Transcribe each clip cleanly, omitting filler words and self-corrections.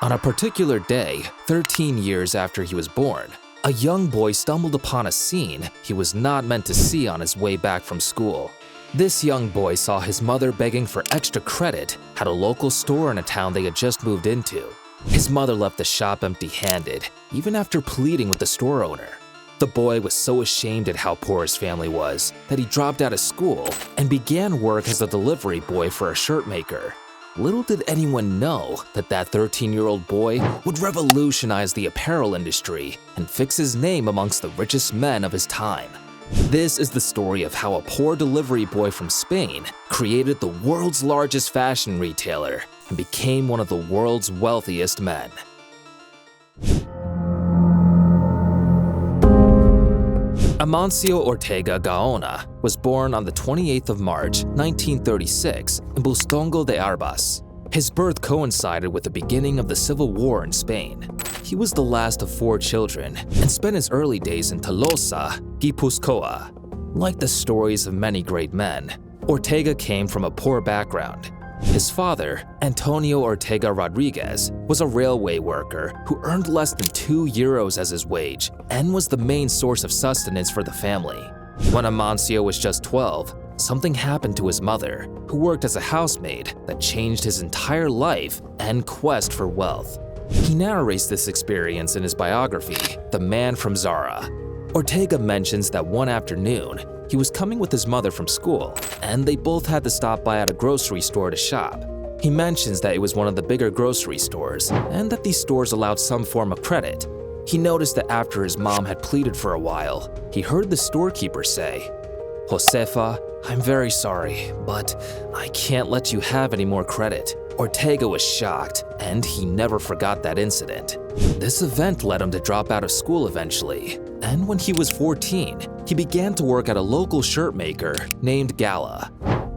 On a particular day, 13 years after he was born, a young boy stumbled upon a scene he was not meant to see on his way back from school. This young boy saw his mother begging for extra credit at a local store in a town they had just moved into. His mother left the shop empty-handed, even after pleading with the store owner. The boy was so ashamed at how poor his family was that he dropped out of school and began work as a delivery boy for a shirt maker. Little did anyone know that 13-year-old boy would revolutionize the apparel industry and fix his name amongst the richest men of his time. This is the story of how a poor delivery boy from Spain created the world's largest fashion retailer and became one of the world's wealthiest men. Amancio Ortega Gaona was born on the 28th of March, 1936 in Bustongo de Arbas. His birth coincided with the beginning of the Civil War in Spain. He was the last of 4 children and spent his early days in Tolosa, Guipuzcoa. Like the stories of many great men, Ortega came from a poor background. His father, Antonio Ortega Rodriguez, was a railway worker who earned less than €2 as his wage and was the main source of sustenance for the family. When Amancio was just 12, something happened to his mother, who worked as a housemaid, that changed his entire life and quest for wealth. He narrates this experience in his biography, The Man from Zara. Ortega mentions that one afternoon, he was coming with his mother from school, and they both had to stop by at a grocery store to shop. He mentions that it was one of the bigger grocery stores, and that these stores allowed some form of credit. He noticed that after his mom had pleaded for a while, he heard the storekeeper say, "Josefa, I'm very sorry, but I can't let you have any more credit." Ortega was shocked, and he never forgot that incident. This event led him to drop out of school eventually, and when he was 14, he began to work at a local shirt maker named Gala.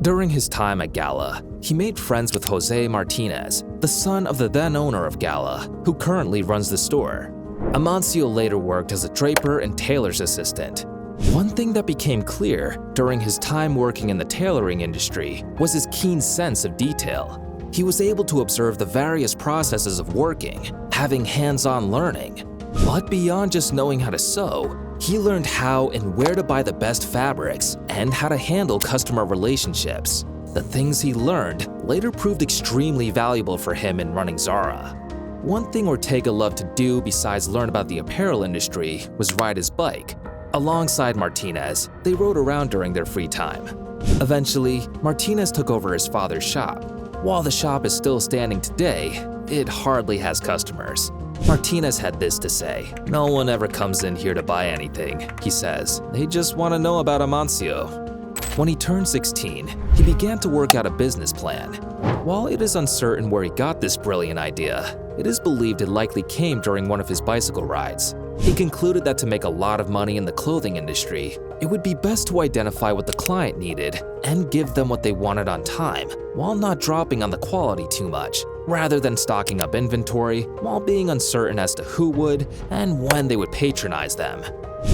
During his time at Gala, he made friends with Jose Martinez, the son of the then owner of Gala, who currently runs the store. Amancio later worked as a draper and tailor's assistant. One thing that became clear during his time working in the tailoring industry was his keen sense of detail. He was able to observe the various processes of working, having hands-on learning. But beyond just knowing how to sew, he learned how and where to buy the best fabrics and how to handle customer relationships. The things he learned later proved extremely valuable for him in running Zara. One thing Ortega loved to do besides learn about the apparel industry was ride his bike. Alongside Martinez, they rode around during their free time. Eventually, Martinez took over his father's shop. While the shop is still standing today, it hardly has customers. Martinez had this to say, "No one ever comes in here to buy anything," he says. "They just want to know about Amancio." When he turned 16, he began to work out a business plan. While it is uncertain where he got this brilliant idea, it is believed it likely came during one of his bicycle rides. He concluded that to make a lot of money in the clothing industry, it would be best to identify what the client needed and give them what they wanted on time, while not dropping on the quality too much, rather than stocking up inventory while being uncertain as to who would and when they would patronize them.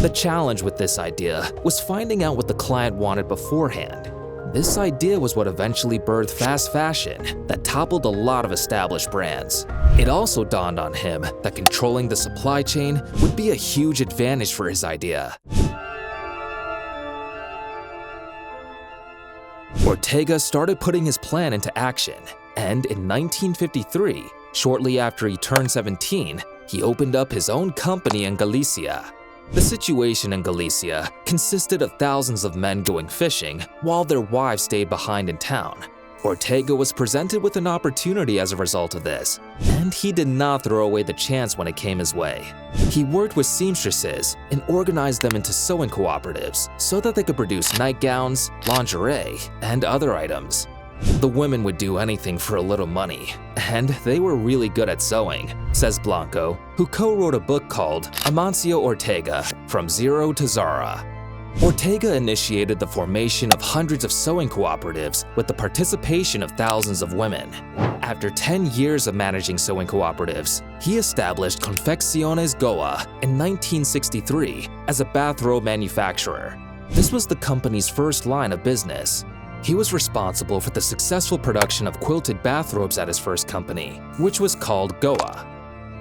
The challenge with this idea was finding out what the client wanted beforehand. This idea was what eventually birthed fast fashion that toppled a lot of established brands. It also dawned on him that controlling the supply chain would be a huge advantage for his idea. Ortega started putting his plan into action, and in 1953, shortly after he turned 17, he opened up his own company in Galicia. The situation in Galicia consisted of thousands of men going fishing while their wives stayed behind in town. Ortega was presented with an opportunity as a result of this, and he did not throw away the chance when it came his way. He worked with seamstresses and organized them into sewing cooperatives so that they could produce nightgowns, lingerie, and other items. The women would do anything for a little money, and they were really good at sewing, says Blanco, who co-wrote a book called Amancio Ortega, From Zero to Zara. Ortega initiated the formation of hundreds of sewing cooperatives with the participation of thousands of women. After 10 years of managing sewing cooperatives, he established Confecciones Goa in 1963 as a bathrobe manufacturer. This was the company's first line of business. He was responsible for the successful production of quilted bathrobes at his first company, which was called Goa.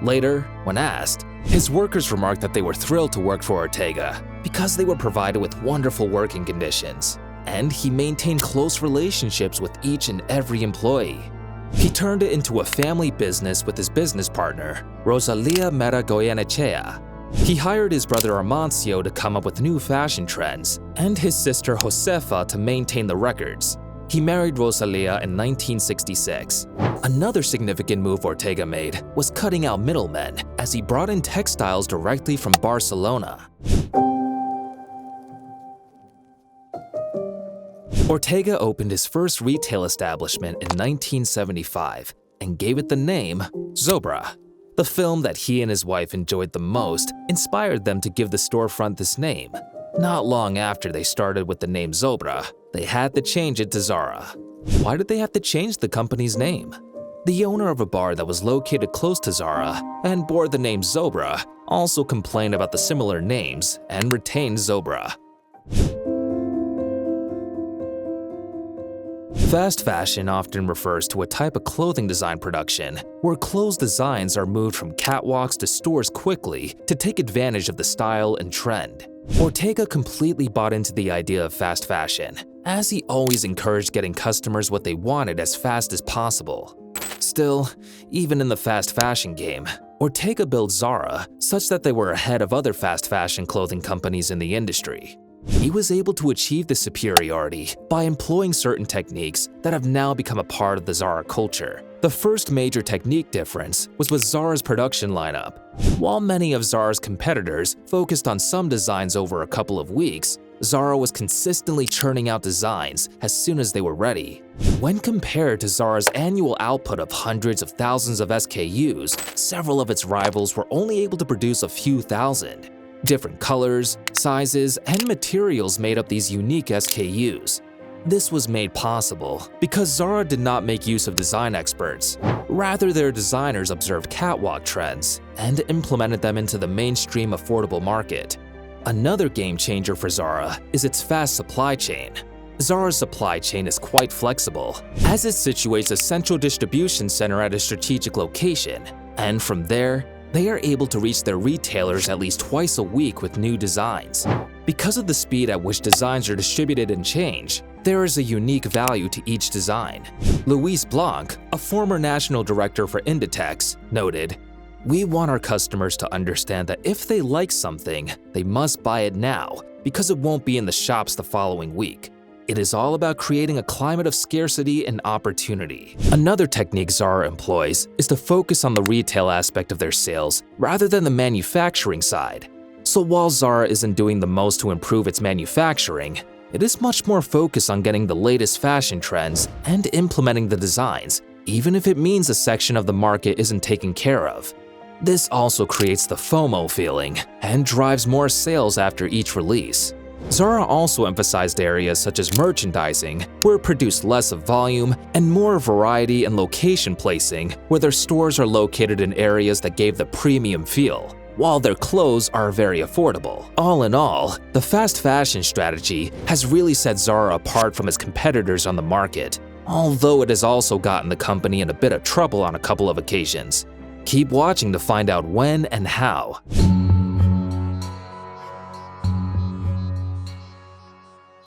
Later, when asked, his workers remarked that they were thrilled to work for Ortega because they were provided with wonderful working conditions, and he maintained close relationships with each and every employee. He turned it into a family business with his business partner, Rosalia Mera Goyenechea. He hired his brother Amancio to come up with new fashion trends, and his sister Josefa to maintain the records. He married Rosalia in 1966. Another significant move Ortega made was cutting out middlemen, as he brought in textiles directly from Barcelona. Ortega opened his first retail establishment in 1975 and gave it the name Zobra. The film that he and his wife enjoyed the most inspired them to give the storefront this name. Not long after they started with the name Zobra, they had to change it to Zara. Why did they have to change the company's name? The owner of a bar that was located close to Zara and bore the name Zobra also complained about the similar names and retained Zobra. Fast fashion often refers to a type of clothing design production where clothes designs are moved from catwalks to stores quickly to take advantage of the style and trend. Ortega completely bought into the idea of fast fashion, as he always encouraged getting customers what they wanted as fast as possible. Still, even in the fast fashion game, Ortega built Zara such that they were ahead of other fast fashion clothing companies in the industry. He was able to achieve this superiority by employing certain techniques that have now become a part of the Zara culture. The first major technique difference was with Zara's production lineup. While many of Zara's competitors focused on some designs over a couple of weeks, Zara was consistently churning out designs as soon as they were ready. When compared to Zara's annual output of hundreds of thousands of SKUs, several of its rivals were only able to produce a few thousand. Different colors, sizes, and materials made up these unique SKUs. This was made possible because Zara did not make use of design experts. Rather, their designers observed catwalk trends and implemented them into the mainstream affordable market. Another game changer for Zara is its fast supply chain. Zara's supply chain is quite flexible, as it situates a central distribution center at a strategic location, and from there, they are able to reach their retailers at least twice a week with new designs. Because of the speed at which designs are distributed and change, there is a unique value to each design. Luis Blanc, a former national director for Inditex, noted, "We want our customers to understand that if they like something, they must buy it now because it won't be in the shops the following week. It is all about creating a climate of scarcity and opportunity." Another technique Zara employs is to focus on the retail aspect of their sales rather than the manufacturing side. So while Zara isn't doing the most to improve its manufacturing, it is much more focused on getting the latest fashion trends and implementing the designs, even if it means a section of the market isn't taken care of. This also creates the FOMO feeling and drives more sales after each release. Zara also emphasized areas such as merchandising, where it produced less of volume, and more variety and location placing, where their stores are located in areas that gave the premium feel, while their clothes are very affordable. All in all, the fast fashion strategy has really set Zara apart from its competitors on the market, although it has also gotten the company in a bit of trouble on a couple of occasions. Keep watching to find out when and how.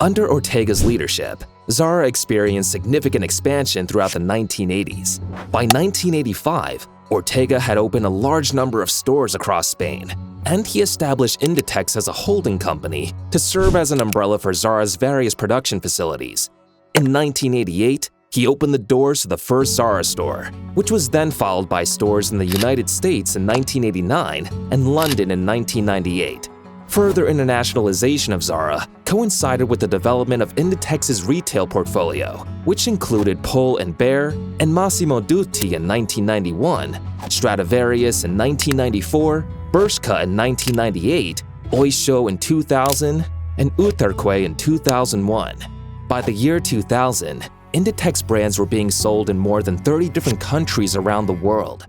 Under Ortega's leadership, Zara experienced significant expansion throughout the 1980s. By 1985, Ortega had opened a large number of stores across Spain, and he established Inditex as a holding company to serve as an umbrella for Zara's various production facilities. In 1988, he opened the doors to the first Zara store, which was then followed by stores in the United States in 1989 and London in 1998. Further internationalization of Zara coincided with the development of Inditex's retail portfolio, which included Pull & Bear and Massimo Dutti in 1991, Stradivarius in 1994, Bershka in 1998, Oysho in 2000, and Uterque in 2001. By the year 2000, Inditex brands were being sold in more than 30 different countries around the world.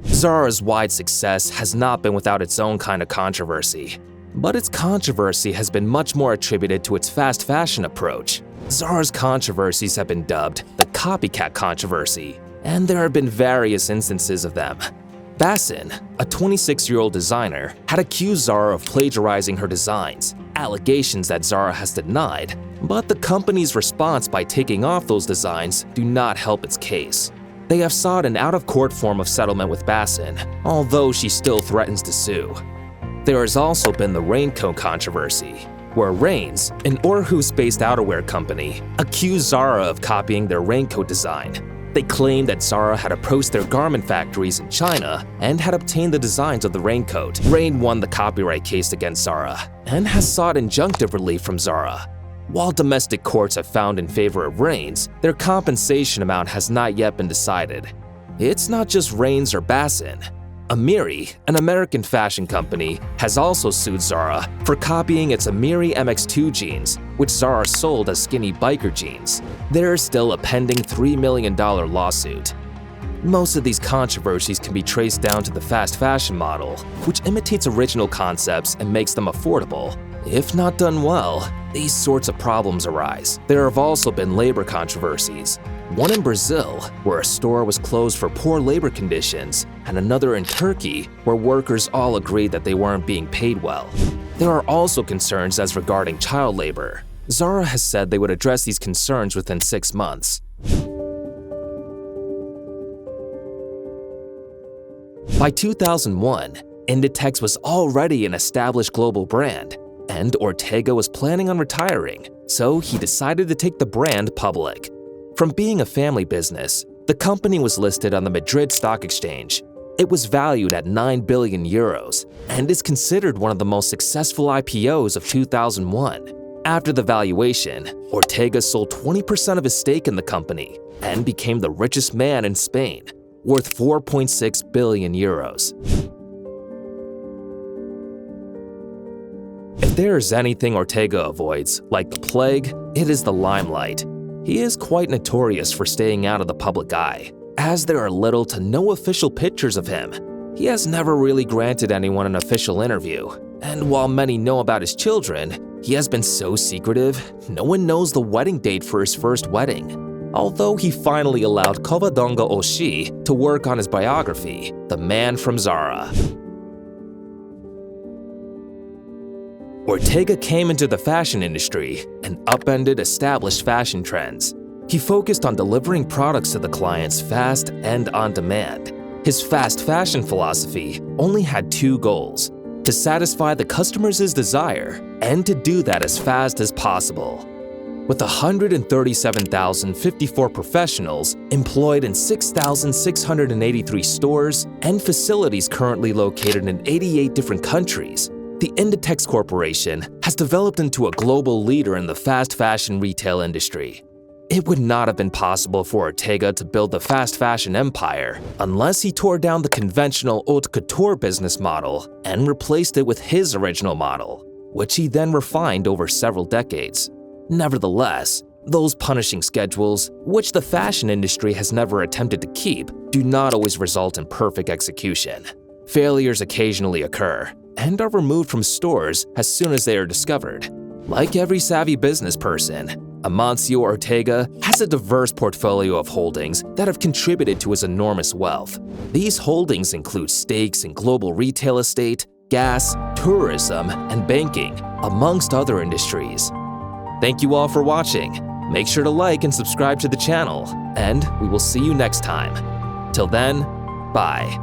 Zara's wide success has not been without its own kind of controversy. But its controversy has been much more attributed to its fast fashion approach. Zara's controversies have been dubbed the copycat controversy, and there have been various instances of them. Bassin, a 26-year-old designer, had accused Zara of plagiarizing her designs, allegations that Zara has denied, but the company's response by taking off those designs do not help its case. They have sought an out-of-court form of settlement with Bassin, although she still threatens to sue. There has also been the raincoat controversy, where Rains, an Aarhus-based outerwear company, accused Zara of copying their raincoat design. They claimed that Zara had approached their garment factories in China and had obtained the designs of the raincoat. Rain won the copyright case against Zara and has sought injunctive relief from Zara. While domestic courts have found in favor of Rains, their compensation amount has not yet been decided. It's not just Rains or Bassin. Amiri, an American fashion company, has also sued Zara for copying its Amiri MX2 jeans, which Zara sold as skinny biker jeans. There is still a pending $3 million lawsuit. Most of these controversies can be traced down to the fast fashion model, which imitates original concepts and makes them affordable. If not done well, these sorts of problems arise. There have also been labor controversies. One in Brazil, where a store was closed for poor labor conditions, and another in Turkey, where workers all agreed that they weren't being paid well. There are also concerns as regarding child labor. Zara has said they would address these concerns within 6 months. By 2001, Inditex was already an established global brand, and Ortega was planning on retiring, so he decided to take the brand public. From being a family business, the company was listed on the Madrid Stock Exchange. It was valued at 9 billion euros and is considered one of the most successful IPOs of 2001. After the valuation, Ortega sold 20% of his stake in the company and became the richest man in Spain, worth 4.6 billion euros. If there is anything Ortega avoids, like the plague, it is the limelight. He is quite notorious for staying out of the public eye, as there are little to no official pictures of him. He has never really granted anyone an official interview, and while many know about his children, he has been so secretive, no one knows the wedding date for his first wedding. Although he finally allowed Covadonga Oshii to work on his biography, The Man from Zara. Ortega came into the fashion industry and upended established fashion trends. He focused on delivering products to the clients fast and on demand. His fast fashion philosophy only had 2 goals: to satisfy the customer's desire and to do that as fast as possible. With 137,054 professionals employed in 6,683 stores and facilities currently located in 88 different countries, the Inditex Corporation has developed into a global leader in the fast fashion retail industry. It would not have been possible for Ortega to build the fast fashion empire unless he tore down the conventional haute couture business model and replaced it with his original model, which he then refined over several decades. Nevertheless, those punishing schedules, which the fashion industry has never attempted to keep, do not always result in perfect execution. Failures occasionally occur and are removed from stores as soon as they are discovered. Like every savvy business person, Amancio Ortega has a diverse portfolio of holdings that have contributed to his enormous wealth. These holdings include stakes in global retail estate, gas, tourism, and banking, amongst other industries. Thank you all for watching. Make sure to like and subscribe to the channel, and we will see you next time. Till then, bye.